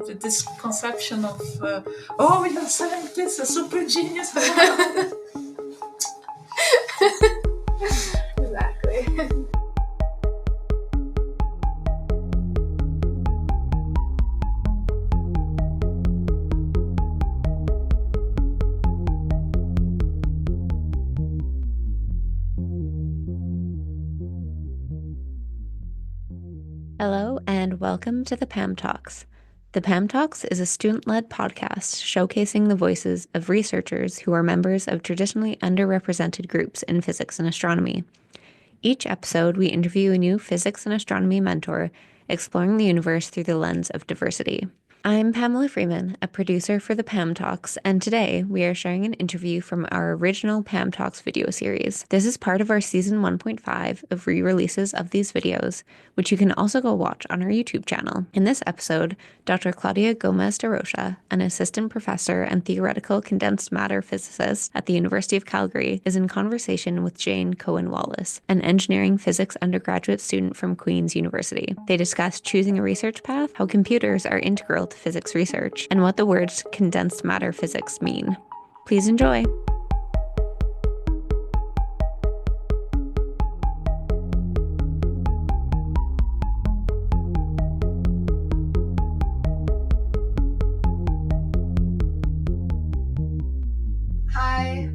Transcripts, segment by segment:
this conception of, oh, you're a scientist, a super genius. Exactly. Hello and welcome to the PAM Talks. The PAM Talks is a student-led podcast showcasing the voices of researchers who are members of traditionally underrepresented groups in physics and astronomy. Each episode, we interview a new physics and astronomy mentor, exploring the universe through the lens of diversity. I'm Pamela Freeman, a producer for the PAM Talks, and today we are sharing an interview from our original PAM Talks video series. This is part of our season 1.5 of re-releases of these videos, which you can also go watch on our YouTube channel. In this episode, Dr. Claudia Gomes da Rocha, an assistant professor and theoretical condensed matter physicist at the University of Calgary, is in conversation with Jane Cohen-Wallis, an engineering physics undergraduate student from Queen's University. They discuss choosing a research path, how computers are integral to physics research, and what the words condensed matter physics mean. Please enjoy. Hi,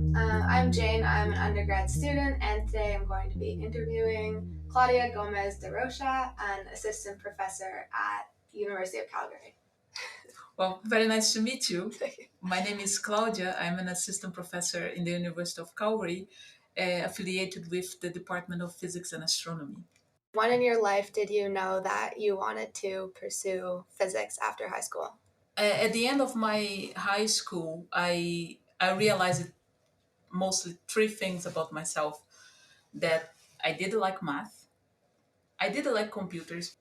I'm Jane. I'm an undergrad student, and today I'm going to be interviewing Claudia Gomes da Rocha, an assistant professor at the University of Calgary. Well, very nice to meet you. My name is Claudia. I'm an assistant professor in the University of Calgary, affiliated with the Department of Physics and Astronomy. When in your life did you know that you wanted to pursue physics after high school? At the end of my high school, I realized mostly three things about myself: that I did like math, I did like computers,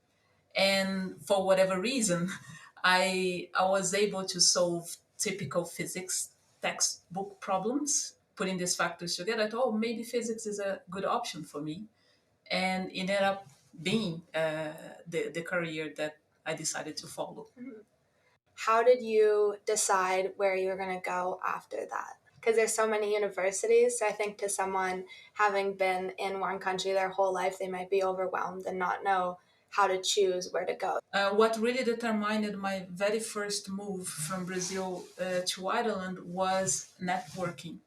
and for whatever reason, I was able to solve typical physics textbook problems, putting these factors together. I thought, oh, maybe physics is a good option for me, and it ended up being the career that I decided to follow. How did you decide where you were going to go after that? Because there's so many universities, so I think to someone having been in one country their whole life, they might be overwhelmed and not know how to choose where to go. What really determined my very first move from Brazil to Ireland was networking.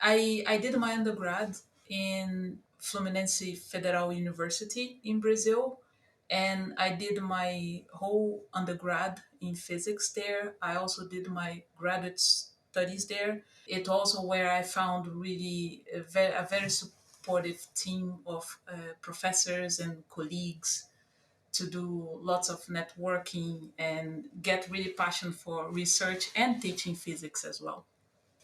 I did my undergrad in Fluminense Federal University in Brazil, and I did my whole undergrad in physics there. I also did my graduate studies there. It also where I found really a very supportive team of professors and colleagues to do lots of networking and get really passion for research and teaching physics as well.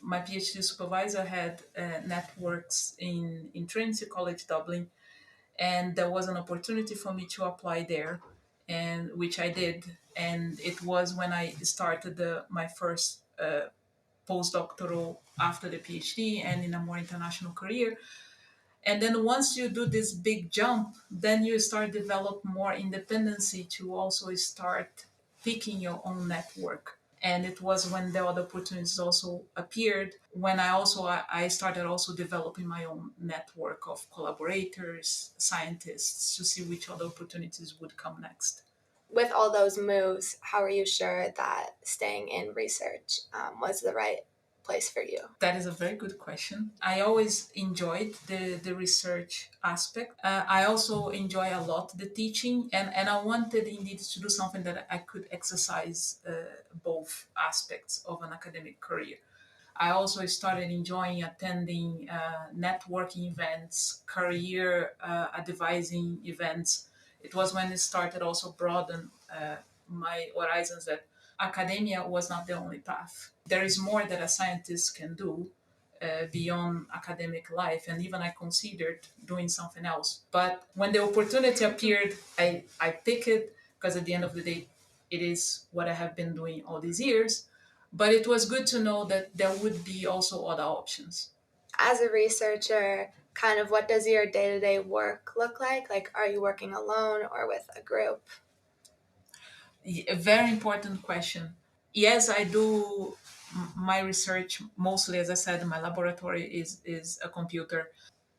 My PhD supervisor had networks in Trinity College Dublin, and there was an opportunity for me to apply there, and which I did. And it was when I started my first postdoctoral after the PhD and in a more international career. And then once you do this big jump, then you start develop more independency to also start picking your own network. And it was when the other opportunities also appeared, when I started also developing my own network of collaborators, scientists, to see which other opportunities would come next. With all those moves, how are you sure that staying in research was the right place for you? That is a very good question. I always enjoyed the research aspect. I also enjoy a lot the teaching, and I wanted indeed to do something that I could exercise both aspects of an academic career. I also started enjoying attending networking events, career advising events. It was when it started also broaden my horizons that academia was not the only path. There is more that a scientist can do beyond academic life, and even I considered doing something else. But when the opportunity appeared, I picked it because at the end of the day, it is what I have been doing all these years. But it was good to know that there would be also other options. As a researcher, kind of what does your day-to-day work look like? Like, are you working alone or with a group? A very important question. Yes, I do my research mostly, as I said, my laboratory is a computer.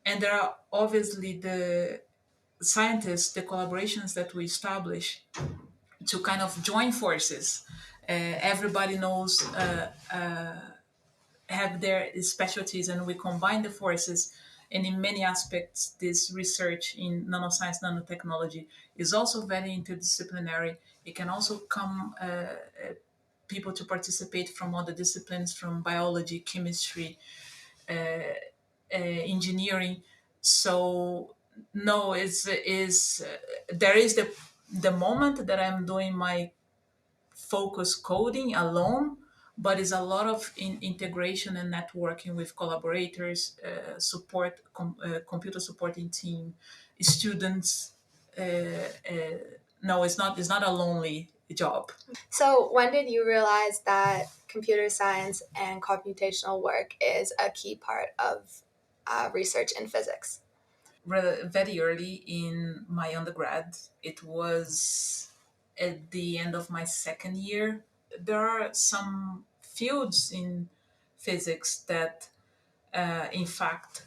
And there are obviously the scientists, the collaborations that we establish to kind of join forces. Everybody knows, have their specialties, and we combine the forces. And in many aspects, this research in nanoscience, nanotechnology is also very interdisciplinary. It can also come people to participate from other disciplines, from biology, chemistry, engineering. So no, is there is the moment that I'm doing my focus coding alone, but it's a lot of integration and networking with collaborators, computer supporting team, students. No, it's not a lonely job. So, when did you realize that computer science and computational work is a key part of research in physics? Very early in my undergrad. It was at the end of my second year. There are some fields in physics that, in fact,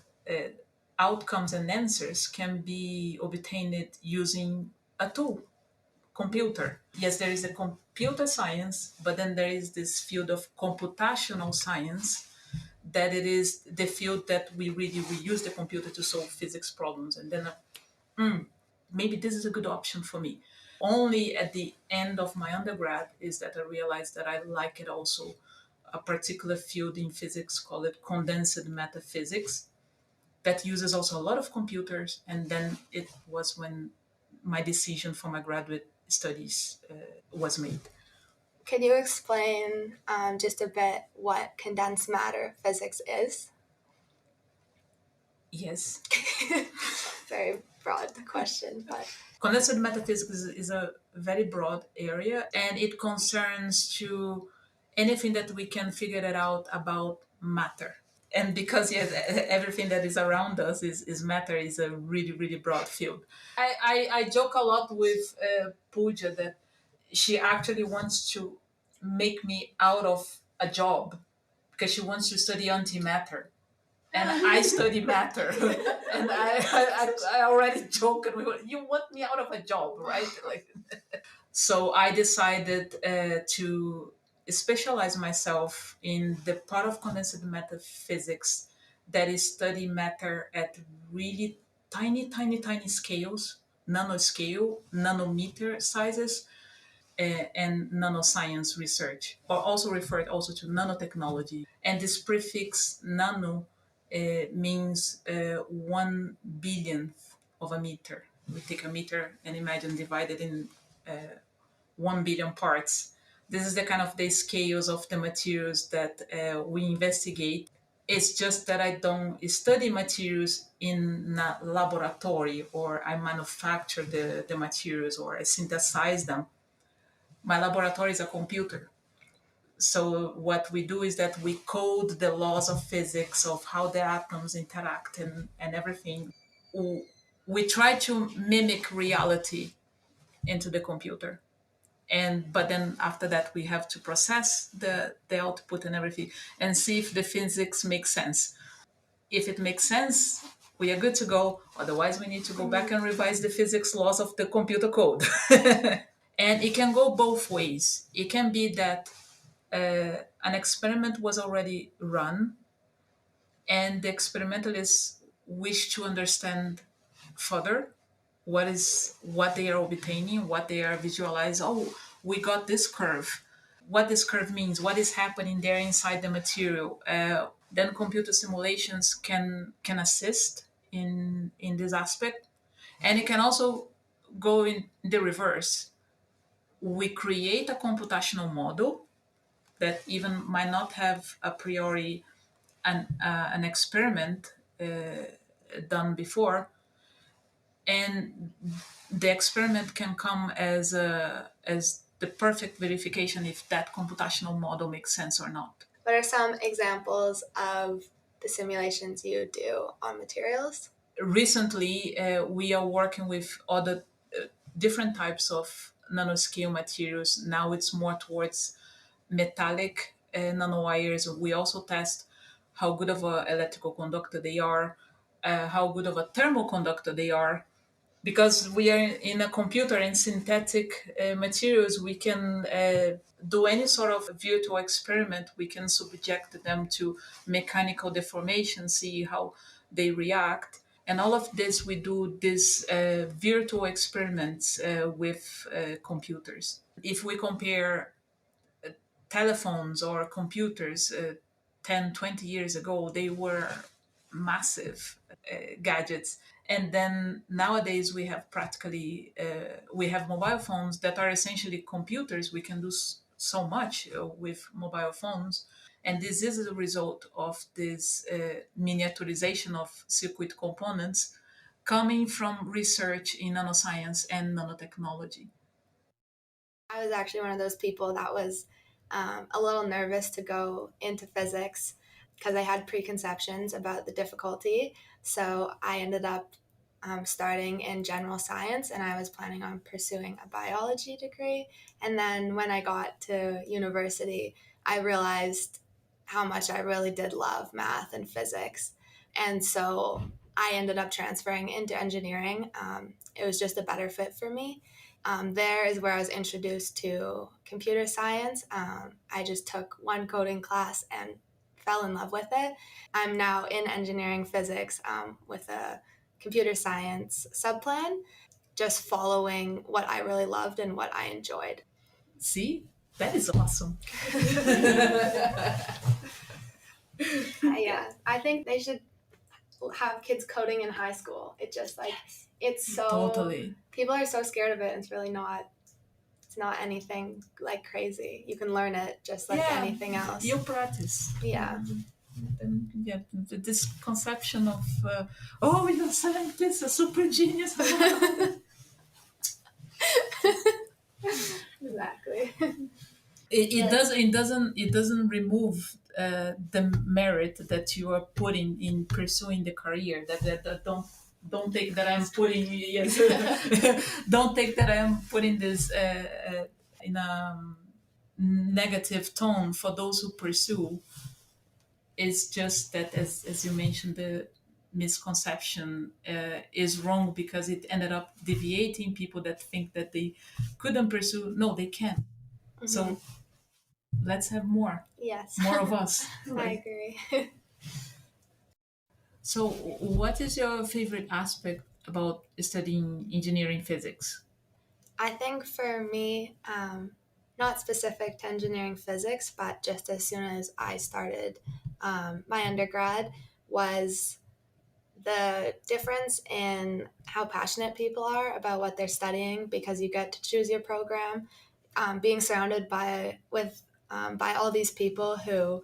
outcomes and answers can be obtained using a tool, computer. Yes, there is a computer science, but then there is this field of computational science, that it is the field that we use the computer to solve physics problems. And then maybe this is a good option for me. Only at the end of my undergrad is that I realized that I like it also, a particular field in physics called it condensed metaphysics, that uses also a lot of computers. And then it was when my decision for my graduate studies was made. Can you explain just a bit what condensed matter physics is? Yes. Very broad question, but Condensed metaphysics is a very broad area, and it concerns to anything that we can figure it out about matter. And because yes, everything that is around us is matter, is a really, really broad field. I joke a lot with Pooja that she actually wants to make me out of a job because she wants to study antimatter, and I study matter. And I already joke, and we were, you want me out of a job, right? Like, so I decided to specialize myself in the part of condensed matter physics that is study matter at really tiny, tiny, tiny scales, nanoscale, nanometer sizes, and nanoscience research, or also referred also to nanotechnology. And this prefix nano means 1 billionth of a meter. We take a meter and imagine divided in 1 billion parts. This is the kind of the scales of the materials that we investigate. It's just that I don't study materials in a laboratory, or I manufacture the materials, or I synthesize them. My laboratory is a computer. So what we do is that we code the laws of physics, of how the atoms interact, and everything. We try to mimic reality into the computer. And but then after that we have to process the output and everything, and see if the physics makes sense. If it makes sense, we are good to go. Otherwise, we need to go back and revise the physics laws of the computer code. And it can go both ways. It can be that an experiment was already run, and the experimentalists wish to understand further what they are obtaining, what they are visualize. Oh, we got this curve. What this curve means, what is happening there inside the material. Then computer simulations can assist in this aspect, and it can also go in the reverse. We create a computational model that even might not have a priori an experiment done before, and the experiment can come as the perfect verification if that computational model makes sense or not. what are some examples of the simulations you do on materials? Recently, we are working with other different types of nanoscale materials. Now it's more towards metallic nanowires. We also test how good of an electrical conductor they are, how good of a thermal conductor they are. Because we are in a computer and synthetic materials, we can do any sort of virtual experiment. We can subject them to mechanical deformation, see how they react. And all of this, we do these virtual experiments with computers. If we compare telephones or computers 10, 20 years ago, they were massive gadgets. And then nowadays we have practically we have mobile phones that are essentially computers. We can do so much with mobile phones, and this is a result of this miniaturization of circuit components coming from research in nanoscience and nanotechnology. I was actually one of those people that was a little nervous to go into physics because I had preconceptions about the difficulty. So I ended up starting in general science, and I was planning on pursuing a biology degree. And then when I got to university, I realized how much I really did love math and physics. And so I ended up transferring into engineering. It was just a better fit for me. There is where I was introduced to computer science. I just took one coding class and fell in love with it. I'm now in engineering physics with a computer science subplan, just following what I really loved and what I enjoyed. See, that is awesome. Yeah, I think they should have kids coding in high school. It just like it's so Totally. People are so scared of it, and it's not anything like crazy. You can learn it just like anything else. You practice. Yeah. And yeah, this conception of oh, you're scientist, a super genius. Exactly. It doesn't remove the merit that you are putting in pursuing the career. That don't take that I'm putting yes. Don't take that I am putting this in a negative tone for those who pursue. It's just that, as you mentioned, the misconception is wrong because it ended up deviating people that think that they couldn't pursue. No, they can. Mm-hmm. So let's have more. Yes. More of us. I agree. So, what is your favorite aspect about studying engineering physics? I think for me, not specific to engineering physics, but just as soon as I started my undergrad, was the difference in how passionate people are about what they're studying, because you get to choose your program. Being surrounded by all these people who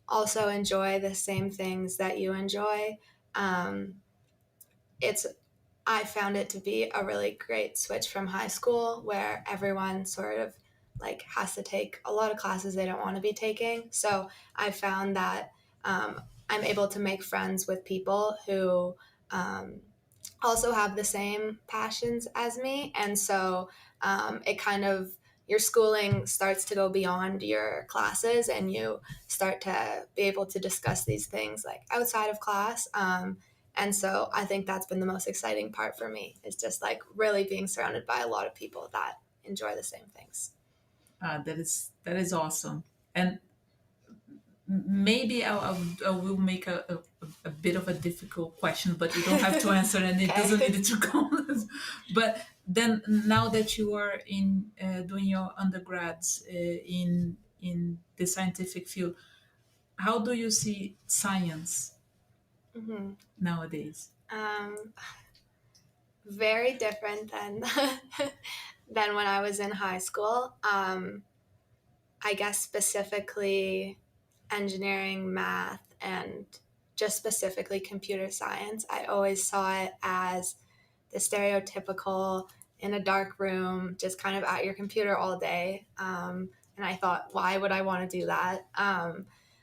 also enjoy the same things that you enjoy, it's I found it to be a really great switch from high school, where everyone sort of like has to take a lot of classes they don't want to be taking. So I found that I'm able to make friends with people who also have the same passions as me. And so it kind of, your schooling starts to go beyond your classes, and you start to be able to discuss these things like outside of class. And so I think that's been the most exciting part for me, is just like really being surrounded by a lot of people that enjoy the same things. That is awesome. And maybe I will make a bit of a difficult question, but you don't have to answer, and it doesn't need to come. But then, now that you are in doing your undergrads in the scientific field, how do you see science nowadays? Very different than than when I was in high school. I guess specifically engineering, math, and just specifically computer science. I always saw it as the stereotypical in a dark room, just kind of at your computer all day. And I thought, why would I want to do that?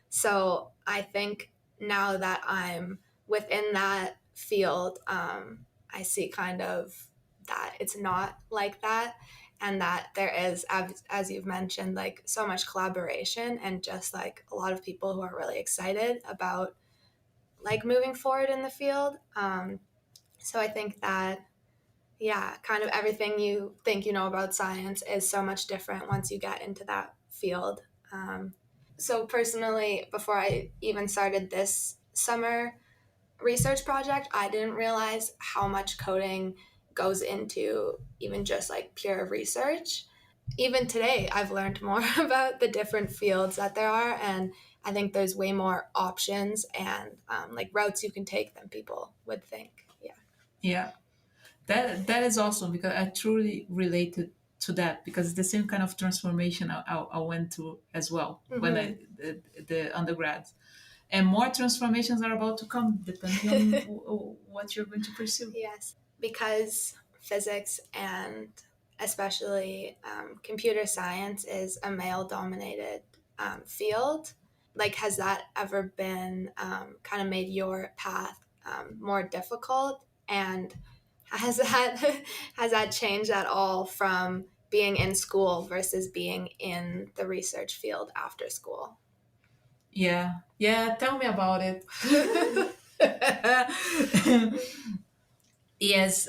So I think now that I'm within that field, I see kind of that it's not like that. and that there is, as you've mentioned, like so much collaboration and just like a lot of people who are really excited about like moving forward in the field. So I think that, yeah, kind of everything you think you know about science is so much different once you get into that field. So personally, before I even started this summer research project, I didn't realize how much coding goes into even just like pure research. Even today, I've learned more about the different fields that there are, and I think there's way more options and like routes you can take than people would think. Yeah. Yeah, that is awesome because I truly related to that because it's the same kind of transformation I went through as well when I the undergrad, and more transformations are about to come depending on what you're going to pursue. Yes, because physics and especially computer science is a male dominated field. Like, has that ever been kind of made your path more difficult? And has that has that changed at all from being in school versus being in the research field after school? Yeah, yeah. Tell me about it. Yes,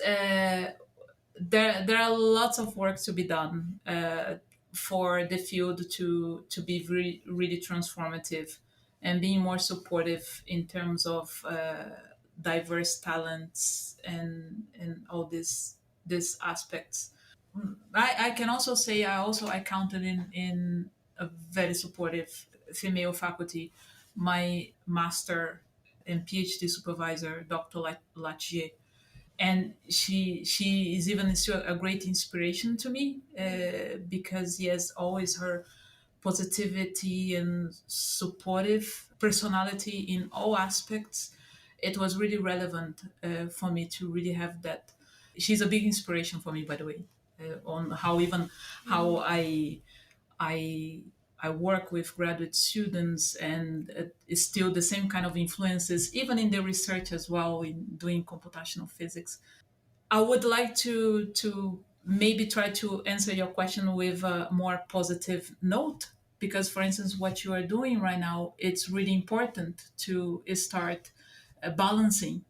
there are lots of work to be done for the field to be really transformative and being more supportive in terms of diverse talents and all these aspects. I can also say I counted in a very supportive female faculty. My master and PhD supervisor, Dr. Latier, and she is even still a great inspiration to me because yes, always her positivity and supportive personality in all aspects. It was really relevant for me to really have that. She's a big inspiration for me, by the way, on how even how I I work with graduate students, and it's still the same kind of influences, even in the research as well, in doing computational physics. I would like to maybe try to answer your question with a more positive note, because, for instance, what you are doing right now, it's really important to start balancing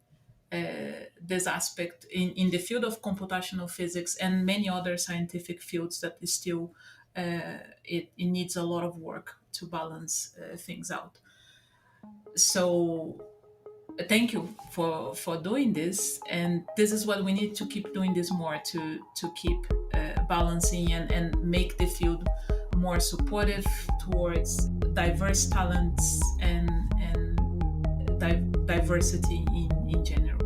this aspect in the field of computational physics and many other scientific fields that is still it needs a lot of work to balance things out. So thank you for doing this, and this is what we need to keep doing this more to keep balancing and make the field more supportive towards diverse talents and diversity in general.